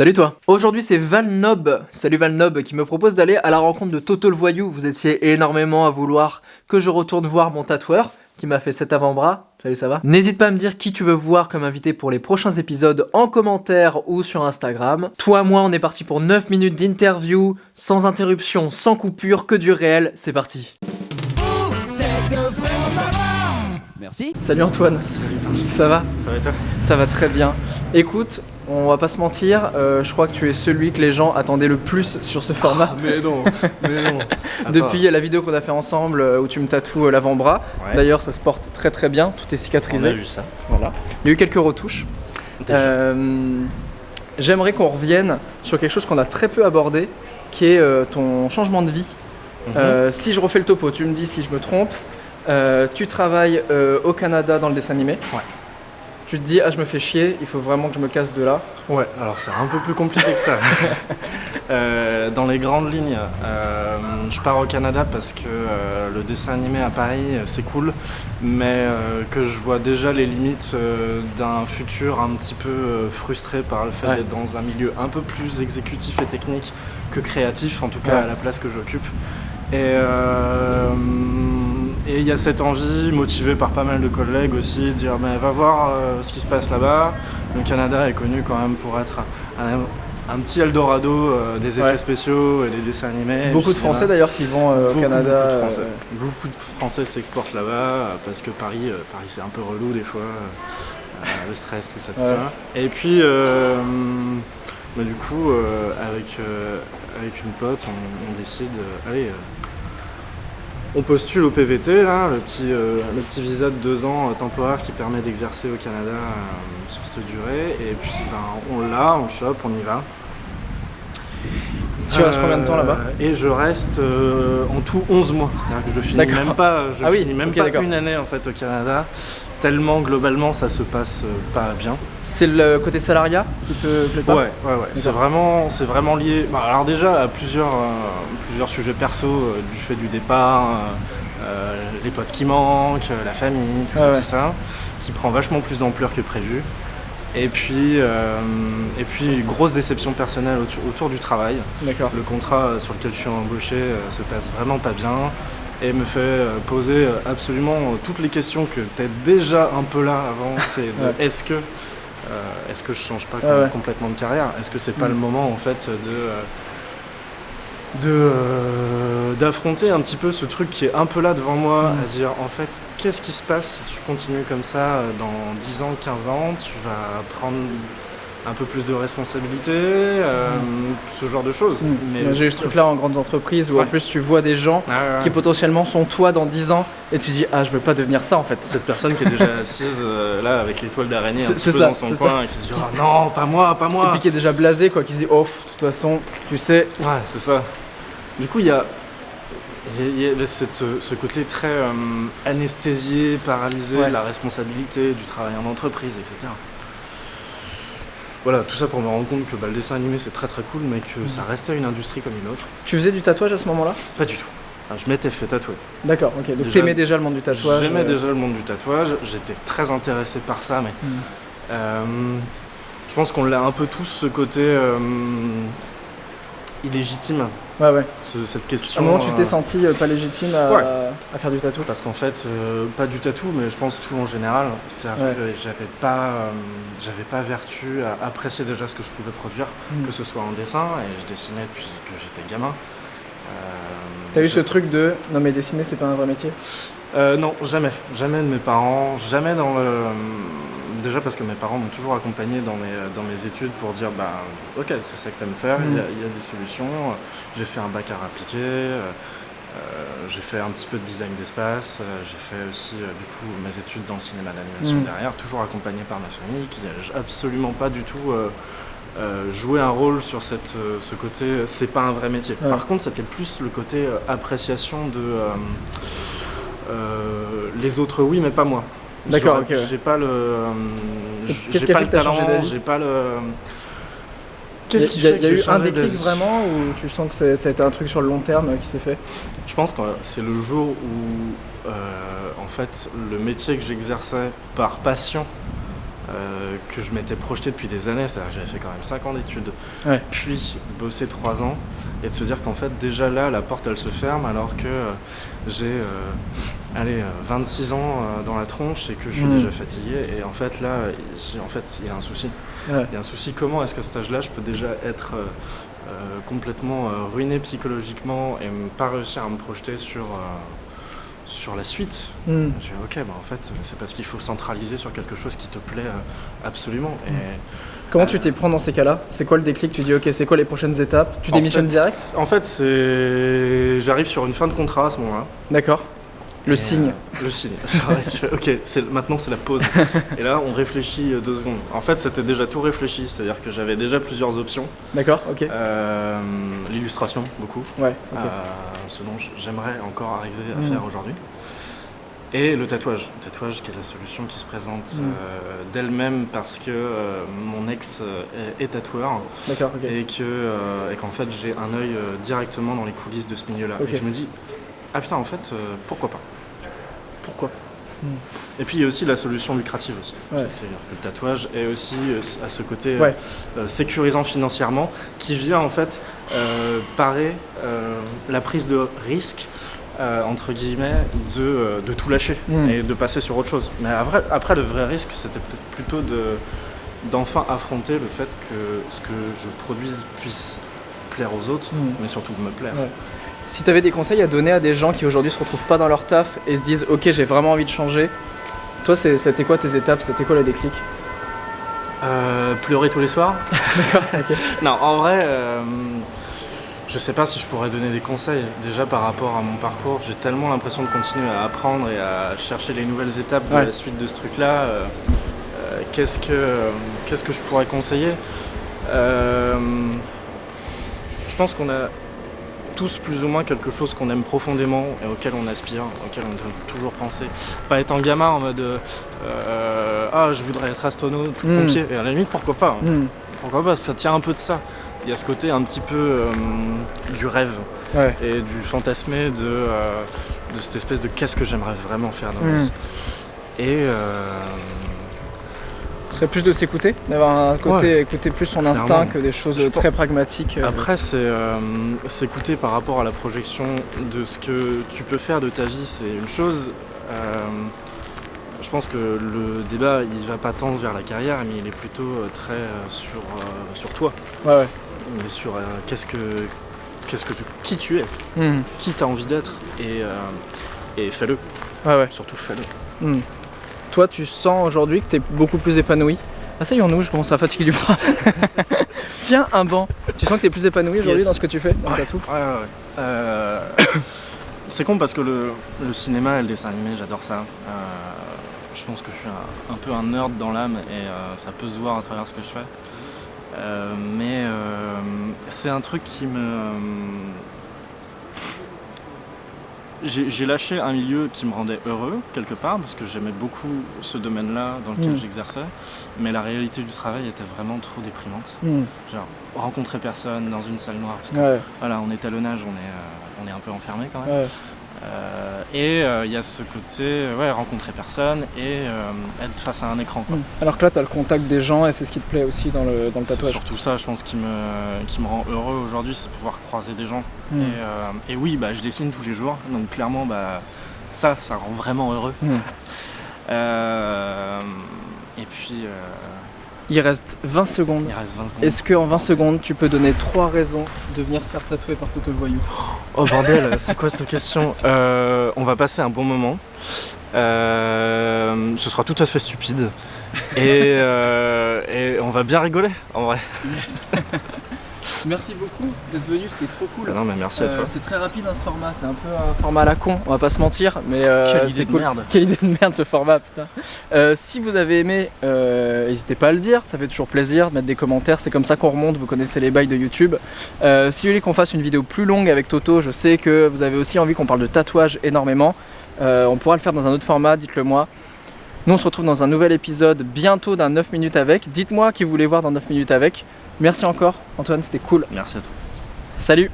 Salut toi. Aujourd'hui c'est Valnob, salut Valnob, qui me propose d'aller à la rencontre de Toto le Voyou. Vous étiez énormément à vouloir que je retourne voir mon tatoueur, qui m'a fait cet avant-bras. Salut, ça va? N'hésite pas à me dire qui tu veux voir comme invité pour les prochains épisodes en commentaire ou sur Instagram. Toi, moi, on est parti pour 9 minutes d'interview, sans interruption, sans coupure, que du réel. C'est parti. Merci. Salut Antoine. Ça va? Ça va et toi? Ça va très bien. Écoute, on va pas se mentir, je crois que tu es celui que les gens attendaient le plus sur ce format. Mais non. Depuis la vidéo qu'on a fait ensemble où tu me tatoues l'avant-bras. Ouais. D'ailleurs, ça se porte très très bien, tout est cicatrisé. On a vu ça. Voilà. Il y a eu quelques retouches. J'aimerais qu'on revienne sur quelque chose qu'on a très peu abordé, qui est ton changement de vie. Si je refais le topo, tu me dis si je me trompe. Tu travailles au Canada dans le dessin animé. Ouais. Tu te dis, ah, je me fais chier, il faut vraiment que je me casse de là. Ouais, alors c'est un peu plus compliqué que ça. Dans les grandes lignes, je pars au Canada parce que le dessin animé à Paris, c'est cool, mais que je vois déjà les limites d'un futur un petit peu frustré par le fait d'être dans un milieu un peu plus exécutif et technique que créatif, en tout cas à la place que j'occupe. Et il y a cette envie, motivée par pas mal de collègues aussi, de dire mais va voir ce qui se passe là-bas. Le Canada est connu quand même pour être un petit Eldorado des effets spéciaux et des dessins animés. Beaucoup de Français d'ailleurs qui vont au Canada. Beaucoup de Français s'exportent là-bas parce que Paris c'est un peu relou des fois, le stress, tout ça. Et puis, du coup, avec une pote, on décide, allez. On postule au PVT, là, le petit visa de 2 ans temporaire qui permet d'exercer au Canada sur cette durée. Et puis on l'a, on le chope, on y va. Tu restes combien de temps là-bas? Et je reste en tout 11 mois. C'est-à-dire que je finis même pas une année en fait au Canada. Tellement globalement ça se passe pas bien. C'est le côté salariat qui te plaît pas? Ouais. C'est vraiment lié. Alors déjà à plusieurs sujets perso, du fait du départ, les potes qui manquent, la famille, tout ça, qui prend vachement plus d'ampleur que prévu. Et puis grosse déception personnelle autour du travail. D'accord. Le contrat sur lequel je suis embauché se passe vraiment pas bien. Et me fait poser absolument toutes les questions que tu es déjà un peu là avant. C'est est-ce que je change pas complètement de carrière? Est-ce que c'est pas le moment en fait d'affronter un petit peu ce truc qui est un peu là devant moi, à dire en fait qu'est-ce qui se passe si tu continues comme ça dans 10 ans, 15 ans, tu vas prendre un peu plus de responsabilité, ce genre de choses. Mais j'ai eu ce truc-là en grandes entreprises où en plus tu vois des gens qui potentiellement sont toi dans 10 ans et tu dis ah je veux pas devenir ça en fait. Cette personne qui est déjà assise là avec l'étoile d'araignée un petit peu dans son coin et qui se dit oh non pas moi. Et puis qui est déjà blasé quoi, qui se dit oh de toute façon tu sais. Ouais c'est ça. Du coup il y a ce côté très anesthésié, paralysé, la responsabilité du travail en entreprise, etc. Voilà, tout ça pour me rendre compte que le dessin animé c'est très très cool, mais que ça restait une industrie comme une autre. Tu faisais du tatouage à ce moment-là? Pas du tout. Je m'étais fait tatouer. D'accord, ok. Donc t'aimais déjà le monde du tatouage? J'aimais déjà le monde du tatouage, j'étais très intéressé par ça, mais je pense qu'on l'a un peu tous ce côté illégitime. Ouais. Cette question. À un moment tu t'es senti pas légitime à faire du tatou? Parce qu'en fait, pas du tatou, mais je pense tout en général. C'est-à-dire que j'avais pas vertu à apprécier déjà ce que je pouvais produire, que ce soit en dessin, et je dessinais depuis que j'étais gamin. T'as eu ce truc de non mais dessiner c'est pas un vrai métier? Non, jamais de mes parents, jamais dans le... Déjà parce que mes parents m'ont toujours accompagné dans mes études pour dire ok c'est ça que t'aimes faire, il y a des solutions. J'ai fait un bac à appliqué, j'ai fait un petit peu de design d'espace, j'ai fait aussi du coup mes études dans le cinéma d'animation derrière, toujours accompagné par ma famille qui n'a absolument pas du tout joué un rôle sur ce côté c'est pas un vrai métier. Par contre c'était plus le côté appréciation de les autres oui mais pas moi. D'accord, ok. J'ai pas le talent, j'ai pas le... Qu'est-ce qui fait que il y a eu un déclic vraiment ou tu sens que ça a été un truc sur le long terme qui s'est fait? Je pense que c'est le jour où en fait le métier que j'exerçais par passion que je m'étais projeté depuis des années, c'est-à-dire que j'avais fait quand même 5 ans d'études, Ouais. puis bossé 3 ans, et de se dire qu'en fait déjà là la porte elle se ferme alors que j'ai 26 ans dans la tronche et que je suis déjà fatigué, et en fait là il y a un souci. Ouais. Il y a un souci, comment est-ce qu'à cet âge-là je peux déjà être complètement ruiné psychologiquement et pas réussir à me projeter sur la suite. J'ai dit ok, en fait c'est parce qu'il faut centraliser sur quelque chose qui te plaît absolument. Et, Comment tu t'y prends dans ces cas-là? C'est quoi le déclic? Tu dis ok, c'est quoi les prochaines étapes? Tu démissionnes direct? En fait, j'arrive sur une fin de contrat à ce moment-là. D'accord. Le signe. Le signe. Je fais ok, maintenant c'est la pause. Et là on réfléchit 2 secondes. En fait c'était déjà tout réfléchi, c'est-à-dire que j'avais déjà plusieurs options. D'accord, ok. L'illustration, beaucoup. Ouais, ok. Ce dont j'aimerais encore arriver à faire aujourd'hui. Et le tatouage. Le tatouage qui est la solution qui se présente d'elle-même parce que mon ex est tatoueur. D'accord, ok. Et qu'en fait j'ai un œil directement dans les coulisses de ce milieu-là. Ok. Et je me dis, ah putain, en fait, pourquoi pas? Pourquoi? Et puis il y a aussi la solution lucrative aussi. Ouais. C'est-à-dire que le tatouage est aussi à ce côté Ouais. sécurisant financièrement qui vient en fait parer la prise de risque entre guillemets de tout lâcher et de passer sur autre chose. Mais après le vrai risque c'était peut-être plutôt d'enfin affronter le fait que ce que je produise puisse plaire aux autres, mais surtout me plaire. Ouais. Si tu avais des conseils à donner à des gens qui aujourd'hui se retrouvent pas dans leur taf et se disent ok, j'ai vraiment envie de changer, toi c'était quoi tes étapes, c'était quoi le déclic? Pleurer tous les soirs. D'accord, ok. Non, en vrai, je sais pas si je pourrais donner des conseils. Déjà par rapport à mon parcours, j'ai tellement l'impression de continuer à apprendre et à chercher les nouvelles étapes de la suite de ce truc-là. Qu'est-ce que je pourrais conseiller? Je pense qu'on a tous plus ou moins quelque chose qu'on aime profondément et auquel on aspire, auquel on doit toujours penser. Pas étant gamin en mode je voudrais être astronaute ou pompier, et à la limite pourquoi pas. Pourquoi pas, ça tient un peu de ça. Il y a ce côté un petit peu du rêve et du fantasmé de cette espèce de qu'est-ce que j'aimerais vraiment faire dans ma vie. Et Ce serait plus de s'écouter, d'avoir un côté écouter plus son instinct que des choses très pragmatiques. Après, c'est s'écouter par rapport à la projection de ce que tu peux faire de ta vie, c'est une chose. Je pense que le débat, il va pas tant vers la carrière, mais il est plutôt très sur toi. Ouais. Mais sur qui tu es, qui t'as envie d'être, et fais-le. Ouais. Surtout fais-le. Toi, tu sens aujourd'hui que tu es beaucoup plus épanoui? Asseyons-nous, je commence à fatiguer du bras. Tiens, un banc. Tu sens que tu es plus épanoui aujourd'hui dans ce que tu fais, dans le tatou? Ouais. C'est con parce que le cinéma et le dessin animé, j'adore ça. Je pense que je suis un peu un nerd dans l'âme et ça peut se voir à travers ce que je fais. Mais c'est un truc qui me... J'ai lâché un milieu qui me rendait heureux, quelque part, parce que j'aimais beaucoup ce domaine-là dans lequel j'exerçais, mais la réalité du travail était vraiment trop déprimante. Genre, rencontrer personne dans une salle noire, parce que voilà, en étalonnage, on est un peu enfermé quand même. Et il y a ce côté, rencontrer personne et être face à un écran, quoi. Alors que là, tu as le contact des gens et c'est ce qui te plaît aussi dans le tatouage. C'est surtout ça, je pense, qui me rend heureux aujourd'hui, c'est pouvoir croiser des gens. Et oui, je dessine tous les jours, donc clairement, ça rend vraiment heureux. Et puis... Il reste 20 secondes. Est-ce qu'en 20 secondes, tu peux donner 3 raisons de venir se faire tatouer par Toto le Voyou? Oh bordel, c'est quoi cette question? On va passer un bon moment. Ce sera tout à fait stupide. Et on va bien rigoler, en vrai. Yes. Merci beaucoup d'être venu, c'était trop cool. Non mais merci à toi. C'est très rapide ce format, c'est un peu un format à la con, on va pas se mentir, mais quelle idée de merde. Quelle idée de merde ce format, putain. Si vous avez aimé, n'hésitez pas à le dire, ça fait toujours plaisir de mettre des commentaires, c'est comme ça qu'on remonte, vous connaissez les bails de YouTube. Si vous voulez qu'on fasse une vidéo plus longue avec Toto, je sais que vous avez aussi envie qu'on parle de tatouage énormément, on pourra le faire dans un autre format, dites-le moi. Nous on se retrouve dans un nouvel épisode bientôt d'un 9 minutes avec, dites-moi qui vous voulez voir dans 9 minutes avec. Merci encore Antoine, c'était cool. Merci à toi. Salut.